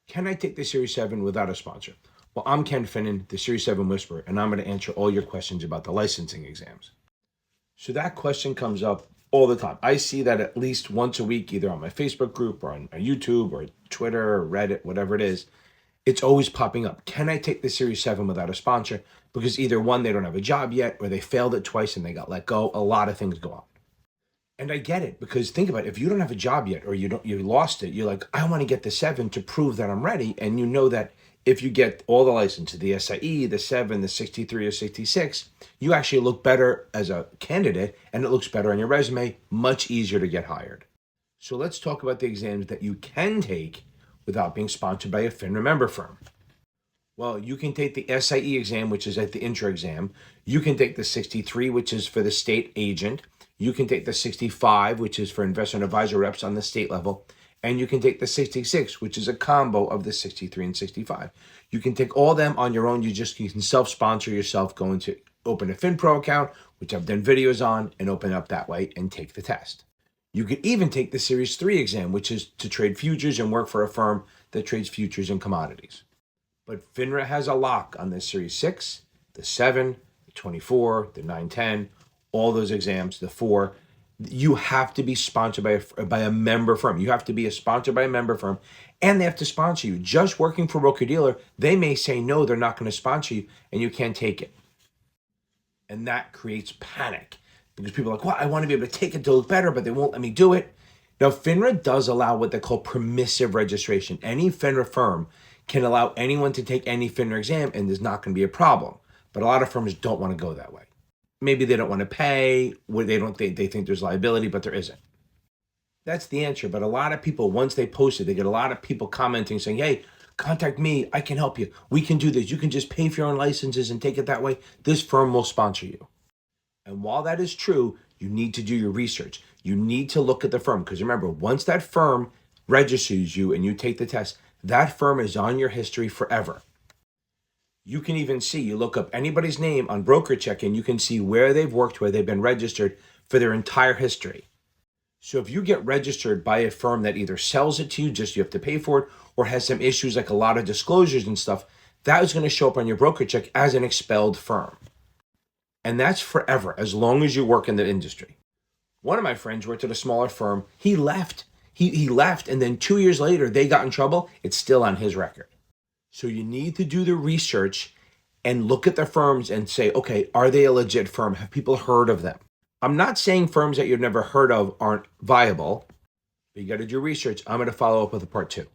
Can I take the Series 7 without a sponsor? Well, I'm Ken Finnen, the Series 7 Whisperer, and I'm going to answer all your questions about the licensing exams. So that question comes up all the time. I see that at least once a week, either on my Facebook group or on YouTube or Twitter or Reddit, whatever it is. It's always popping up. Can I take the Series 7 without a sponsor? Because either one, they don't have a job yet, or they failed it twice and they got let go. A lot of things go on. And I get it, because think about it, if you don't have a job yet or you lost it, you're like, I want to get the 7 to prove that I'm ready. And you know that if you get all the licenses, the SIE, the 7, the 63 or 66, you actually look better as a candidate and it looks better on your resume, much easier to get hired. So let's talk about the exams that you can take without being sponsored by a FINRA member firm. Well, you can take the SIE exam, which is at the intro exam. You can take the 63, which is for the state agent. You can take the 65, which is for investment advisor reps on the state level. And you can take the 66, which is a combo of the 63 and 65. You can take all them on your own. You can self-sponsor yourself, going to open a FinPro account, which I've done videos on, and open up that way and take the test. You could even take the Series 3 exam, which is to trade futures and work for a firm that trades futures and commodities. But FINRA has a lock on the Series 6, the 7, the 24, the 910, all those exams, the 4. You have to be sponsored by a member firm. You have to be sponsored by a member firm, and they have to sponsor you. Just working for a broker-dealer, they may say no, they're not going to sponsor you, and you can't take it. And that creates panic, because people are like, well, I want to be able to take it to look better, but they won't let me do it. Now, FINRA does allow what they call permissive registration. Any FINRA firm can allow anyone to take any FINRA exam, and there's not going to be a problem. But a lot of firms don't want to go that way. Maybe they don't want to pay, or they think there's liability, but there isn't. That's the answer. But a lot of people, once they post it, they get a lot of people commenting saying, hey, contact me. I can help you. We can do this. You can just pay for your own licenses and take it that way. This firm will sponsor you. And while that is true, you need to do your research. You need to look at the firm, because remember, once that firm registers you and you take the test, that firm is on your history forever. You can even see, you look up anybody's name on Broker Check and you can see where they've worked, where they've been registered for their entire history. So if you get registered by a firm that either sells it to you, just you have to pay for it, or has some issues like a lot of disclosures and stuff, that is going to show up on your Broker Check as an expelled firm. And that's forever, as long as you work in the industry. One of my friends worked at a smaller firm. He left. He left, and then 2 years later, they got in trouble. It's still on his record. So you need to do the research and look at the firms and say, okay, are they a legit firm? Have people heard of them? I'm not saying firms that you've never heard of aren't viable, but you got to do research. I'm going to follow up with a part 2.